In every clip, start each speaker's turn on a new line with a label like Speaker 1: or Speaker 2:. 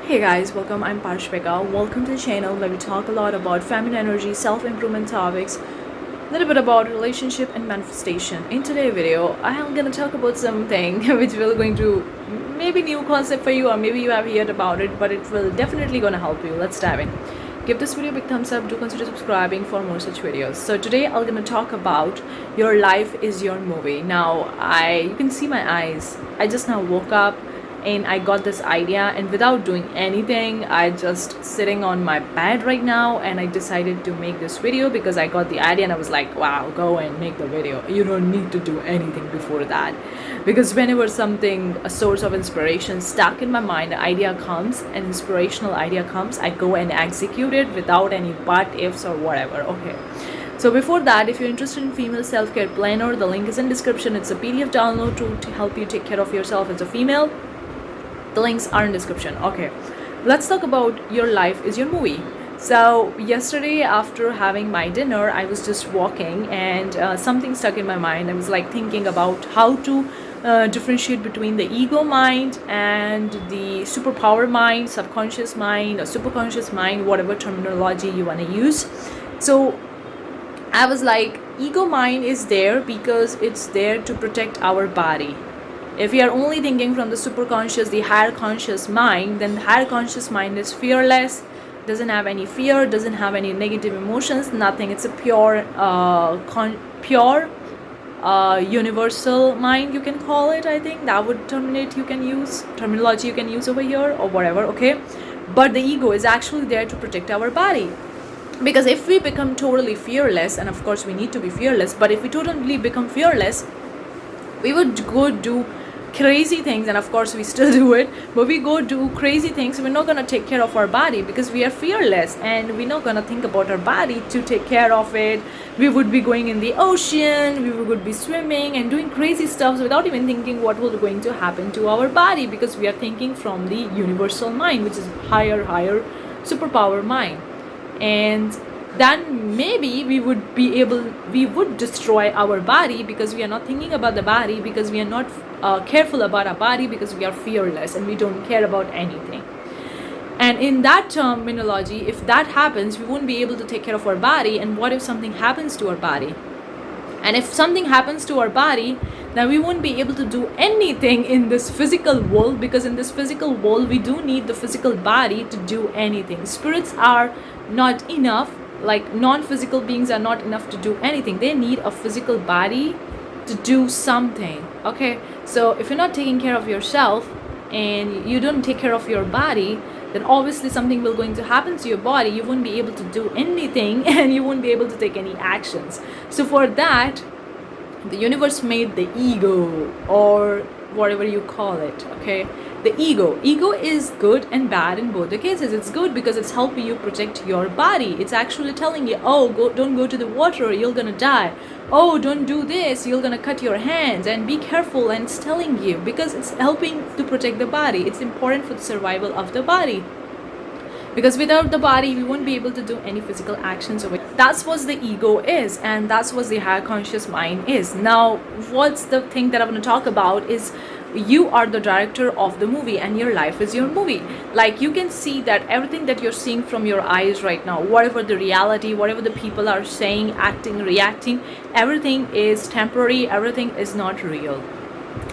Speaker 1: Hey guys, welcome. I'm Parshvika. Welcome to the channel where we talk a lot about feminine energy, self-improvement topics, a little bit about relationship and manifestation. In today's video, I am gonna talk about something which will going to maybe new concept for you or maybe you have heard about it, but it will definitely gonna help you. Let's dive in. Give this video a big thumbs up. Do consider subscribing for more such videos. So today I'm gonna talk about your life is your movie. Now you can see my eyes. I just now woke up and I got this idea, and without doing anything, I just sitting on my bed right now and I decided to make this video because I got the idea and I was like, wow, go and make the video. You don't need to do anything before that, because whenever something, a source of inspiration stuck in my mind, the idea comes, an inspirational idea comes, I go and execute it without any but ifs or whatever. Okay, so before that, if you're interested in female self-care planner, the link is in description. It's a PDF download to help you take care of yourself as a female. The links are in description. Okay, let's talk about your life is your movie. So yesterday after having my dinner, I was just walking and something stuck in my mind. I was like thinking about how to differentiate between the ego mind and the superpower mind, subconscious mind or superconscious mind, whatever terminology you want to use. So I was like, ego mind is there because it's there to protect our body. If we are only thinking from the superconscious, the higher conscious mind, then the higher conscious mind is fearless, doesn't have any fear, doesn't have any negative emotions, nothing. It's a pure, universal mind, you can call it. I think that would terminology you can use over here or whatever. Okay, but the ego is actually there to protect our body. Because if we become totally fearless, and of course we need to be fearless, but if we totally become fearless, we would go do crazy things, and of course we still do it, but we go do crazy things. We're not going to take care of our body because we are fearless, and we're not going to think about our body to take care of it. We would be going in the ocean, we would be swimming and doing crazy stuff without even thinking what will going to happen to our body, because we are thinking from the universal mind, which is higher superpower mind. And then maybe we would destroy our body because we are not thinking about the body, because we are not careful about our body, because we are fearless and we don't care about anything. And in that terminology, if that happens, we won't be able to take care of our body. And what if something happens to our body? And if something happens to our body, then we won't be able to do anything in this physical world, because in this physical world we do need the physical body to do anything. Spirits are not enough, like non-physical beings are not enough to do anything. They need a physical body to do something. Okay, so if you're not taking care of yourself and you don't take care of your body, then obviously something will going to happen to your body. You won't be able to do anything and you won't be able to take any actions. So for that, the universe made the ego, or whatever you call it. Okay, the ego is good and bad in both the cases. It's good because it's helping you protect your body. It's actually telling you, oh, don't go to the water, you're gonna die. Oh, don't do this, you're gonna cut your hands, and be careful. And it's telling you because it's helping to protect the body. It's important for the survival of the body, because without the body we won't be able to do any physical actions. That's what the ego is, and that's what the higher conscious mind is. Now what's the thing that I'm going to talk about is, you are the director of the movie and your life is your movie. Like you can see that everything that you're seeing from your eyes right now, whatever the reality, whatever the people are saying, acting, reacting, everything is temporary, everything is not real.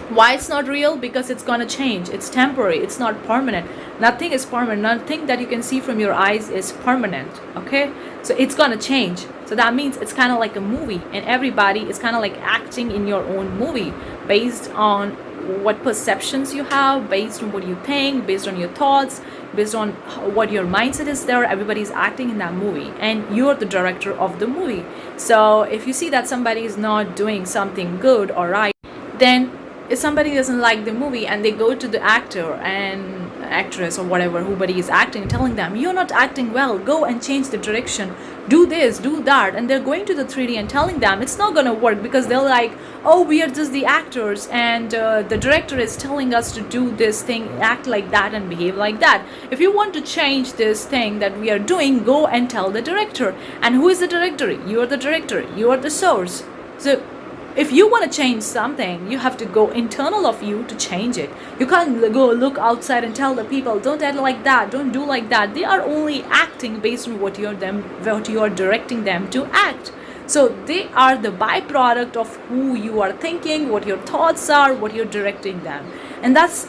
Speaker 1: Why it's not real? Because it's gonna change. It's temporary, it's not permanent. Nothing is permanent. Nothing that you can see from your eyes is permanent. Okay, so it's gonna change. So that means it's kind of like a movie, and everybody is kind of like acting in your own movie based on what perceptions you have, based on what you think, based on your thoughts, based on what your mindset is there. Everybody's acting in that movie and you're the director of the movie. So if you see that somebody is not doing something good or right, then if somebody doesn't like the movie and they go to the actor and actress or whatever, whoever is acting, telling them, you're not acting well, go and change the direction, do this, do that, and they're going to the 3D and telling them it's not gonna work, because they're like, oh, we are just the actors and the director is telling us to do this thing, act like that and behave like that. If you want to change this thing that we are doing, go and tell the director. And who is the director? You are the director, you are the source. So If you want to change something, you have to go internal of you to change it. You can't go look outside and tell the people, don't act like that, don't do like that. They are only acting based on what you are directing them to act. So they are the byproduct of who you are thinking, what your thoughts are, what you're directing them. And that's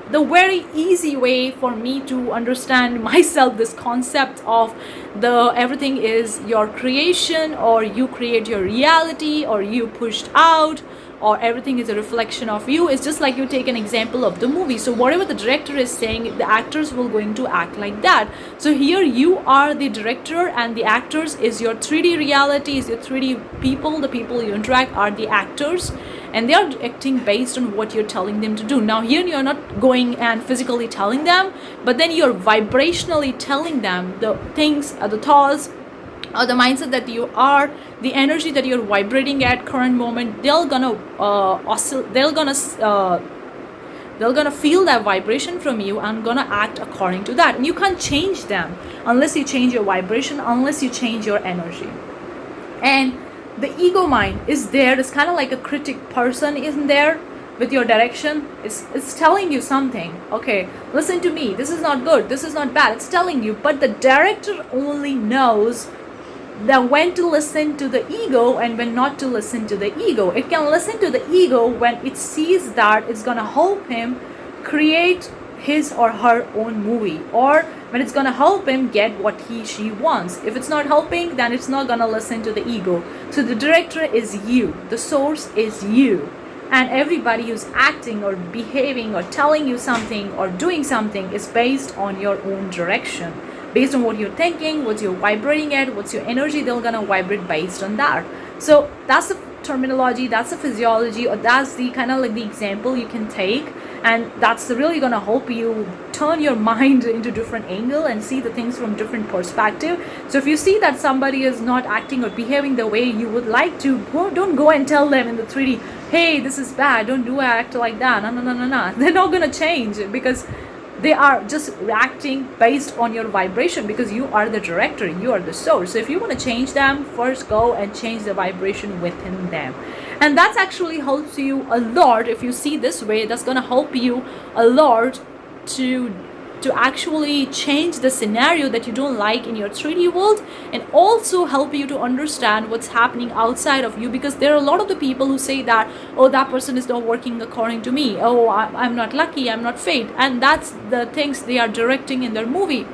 Speaker 1: the very easy way for me to understand myself, this concept of the everything is your creation, or you create your reality, or you pushed out, or everything is a reflection of you. It's just like you take an example of the movie. So whatever the director is saying, the actors will going to act like that. So here you are the director, and the actors is your 3D reality, is your 3D people. The people you interact are the actors, and they are acting based on what you're telling them to do. Now here you're not going and physically telling them, but then you're vibrationally telling them the things, the thoughts, or the mindset that you are, the energy that you're vibrating at current moment. They're gonna they're gonna feel that vibration from you and gonna act according to that. And you can't change them unless you change your vibration, unless you change your energy. And the ego mind is there. It's kind of like a critic person isn't there with your direction. It's telling you something. Okay, listen to me, this is not good, this is not bad. It's telling you, but the director only knows that when to listen to the ego and when not to listen to the ego. It can listen to the ego when it sees that it's gonna help him create his or her own movie, or when it's gonna help him get what she wants. If it's not helping, then it's not gonna listen to the ego. So the director is you, the source is you, and everybody who's acting or behaving or telling you something or doing something is based on your own direction, based on what you're thinking, what you're vibrating at, what's your energy. They're gonna vibrate based on that. So that's the terminology, that's the physiology, or that's the kind of like the example you can take, and that's really gonna help you turn your mind into different angle and see the things from different perspective. So if you see that somebody is not acting or behaving the way you would like to, don't go and tell them in the 3D, hey, this is bad, don't do act like that. No. They're not gonna change, because they are just reacting based on your vibration, because you are the director, you are the source. So if you want to change them, first go and change the vibration within them. And that's actually helps you a lot. If you see this way, that's going to help you a lot to actually change the scenario that you don't like in your 3D world, and also help you to understand what's happening outside of you. Because there are a lot of the people who say that, oh, that person is not working according to me, oh, I'm not lucky, I'm not fate, and that's the things they are directing in their movie.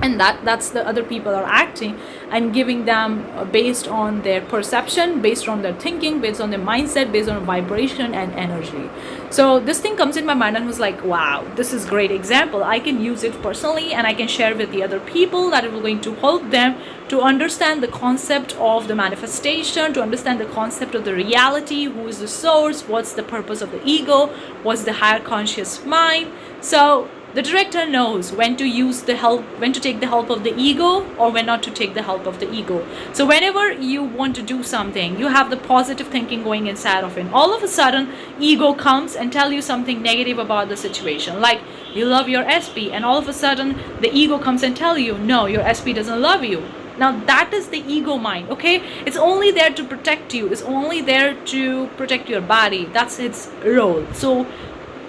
Speaker 1: And that's the other people are acting and giving them based on their perception, based on their thinking, based on their mindset, based on vibration and energy. So this thing comes in my mind and was like, wow, this is great example. I can use it personally and I can share with the other people that it will going to help them to understand the concept of the manifestation, to understand the concept of the reality, who is the source, what's the purpose of the ego, what's the higher conscious mind. So the director knows when to use the help, when to take the help of the ego, or when not to take the help of the ego. So whenever you want to do something, you have the positive thinking going inside of it. All of a sudden, ego comes and tell you something negative about the situation. Like you love your SP, and all of a sudden, the ego comes and tell you, no, your SP doesn't love you. Now that is the ego mind, okay? It's only there to protect you. It's only there to protect your body. That's its role. So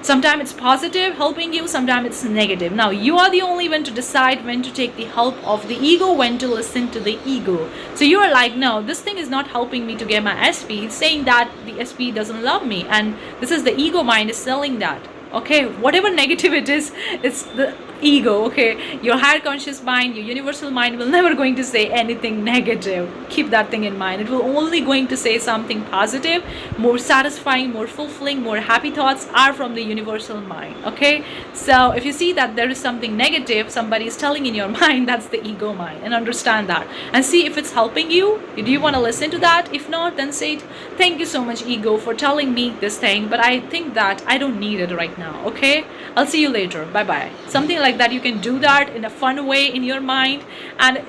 Speaker 1: sometimes it's positive, helping you, sometimes it's negative. Now, you are the only one to decide when to take the help of the ego, when to listen to the ego. So you are like, no, this thing is not helping me to get my SP. It's saying that the SP doesn't love me. And this is the ego mind is selling that. Okay, whatever negative it is, it's the ego. Okay, your higher conscious mind, your universal mind will never going to say anything negative. Keep that thing in mind. It will only going to say something positive, more satisfying, more fulfilling, more happy thoughts are from the universal mind. Okay, so if you see that there is something negative somebody is telling in your mind, that's the ego mind, and understand that and see if it's helping you. Do you want to listen to that? If not, then say, thank you so much, ego, for telling me this thing, but I think that I don't need it right now. Okay, I'll see you later, bye bye. Something like that. You can do that in a fun way in your mind, and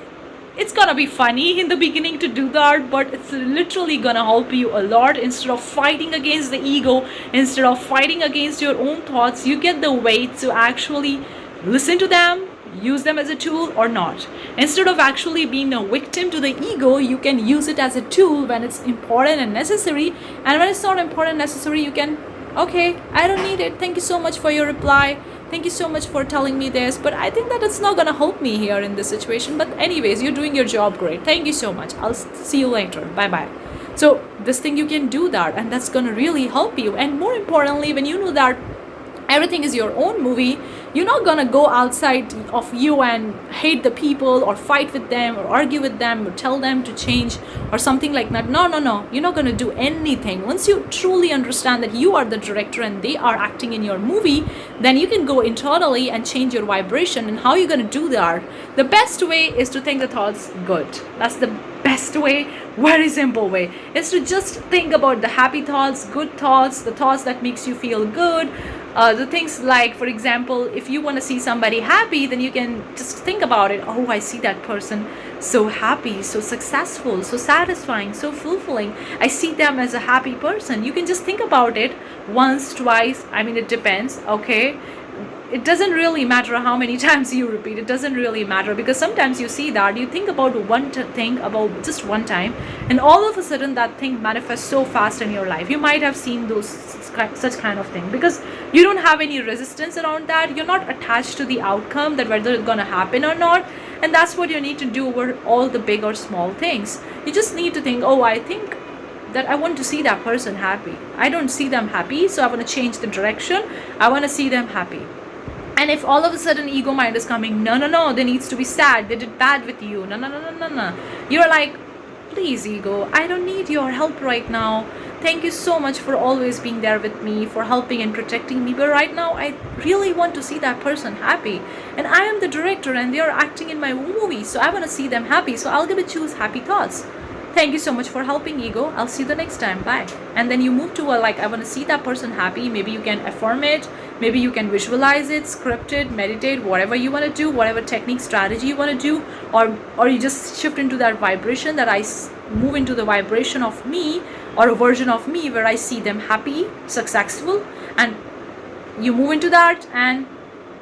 Speaker 1: it's gonna be funny in the beginning to do that, but it's literally gonna help you a lot. Instead of fighting against the ego, instead of fighting against your own thoughts, you get the way to actually listen to them. use them as a tool or not. Instead of actually being a victim to the ego, you can use it as a tool when it's important and necessary, and when it's not important and necessary, you can, okay, I don't need it, thank you so much for your reply, thank you so much for telling me this, but I think that it's not gonna help me here in this situation, but anyways, you're doing your job great, thank you so much, I'll see you later, bye bye. So this thing, you can do that, and that's gonna really help you. And more importantly, when you know that everything is your own movie, you're not gonna go outside of you and hate the people or fight with them or argue with them or tell them to change or something like that. No, you're not gonna do anything. Once you truly understand that you are the director and they are acting in your movie, then you can go internally and change your vibration. And how you're gonna do that? The best way is to think the thoughts good. That's the best way, very simple way, is to just think about the happy thoughts, good thoughts, the thoughts that makes you feel good. The things like, for example, if you want to see somebody happy, then you can just think about it. Oh, I see that person so happy, so successful, so satisfying, so fulfilling. I see them as a happy person. You can just think about it once, twice. I mean, it depends, okay? It doesn't really matter how many times you repeat. It doesn't really matter, because sometimes you see that you think about one thing about just one time, and all of a sudden that thing manifests so fast in your life. You might have seen those such kind of thing because you don't have any resistance around that. You're not attached to the outcome, that whether it's gonna happen or not. And that's what you need to do over all the big or small things. You just need to think, oh, I think that I want to see that person happy. I don't see them happy, so I want to change the direction. I want to see them happy. And if all of a sudden ego mind is coming, no, they needs to be sad, they did bad with you, no. You're like, please ego, I don't need your help right now. Thank you so much for always being there with me, for helping and protecting me. But right now, I really want to see that person happy. And I am the director and they are acting in my movie. So I want to see them happy. So I'm going to choose happy thoughts. Thank you so much for helping, ego. I'll see you the next time. Bye. And then you move to a, like, I want to see that person happy. Maybe you can affirm it. Maybe you can visualize it, script it, meditate, whatever you want to do, whatever technique, strategy you want to do. Or you just shift into that vibration, that I move into the vibration of me, or a version of me where I see them happy, successful, and you move into that, and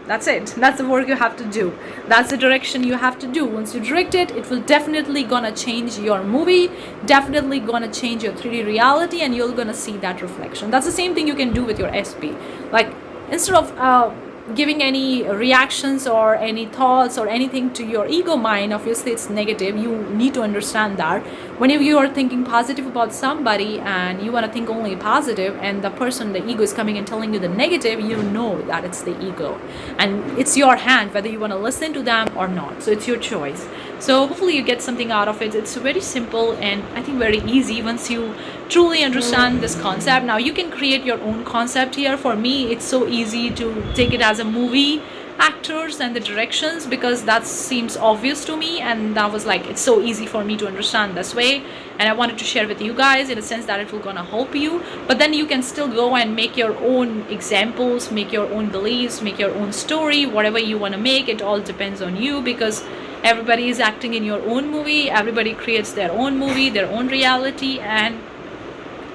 Speaker 1: that's it. That's the work you have to do. That's the direction you have to do. Once you direct it, it will definitely gonna change your movie, definitely gonna change your 3D reality, and you're gonna see that reflection. That's the same thing you can do with your SP. Like, instead of giving any reactions or any thoughts or anything to your ego mind, obviously it's negative. You need to understand that whenever you are thinking positive about somebody and you want to think only positive, and the person, the ego, is coming and telling you the negative, you know that it's the ego, and it's your hand whether you want to listen to them or not. So it's your choice. So hopefully you get something out of it. It's very simple and I think very easy once you truly understand this concept. Now you can create your own concept here. For me, it's so easy to take it as a movie, actors and the directions, because that seems obvious to me, and that was like, it's so easy for me to understand this way, and I wanted to share with you guys in a sense that it will gonna help you. But then you can still go and make your own examples, make your own beliefs, make your own story, whatever you want to make. It all depends on you, because everybody is acting in your own movie. Everybody creates their own movie, their own reality, and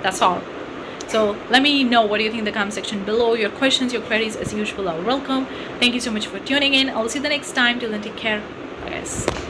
Speaker 1: that's all. So let me know what do you think in the comment section below. Your questions, your queries, as usual, are welcome. Thank you so much for tuning in. I'll see you the next time. Till then, take care. Bye guys.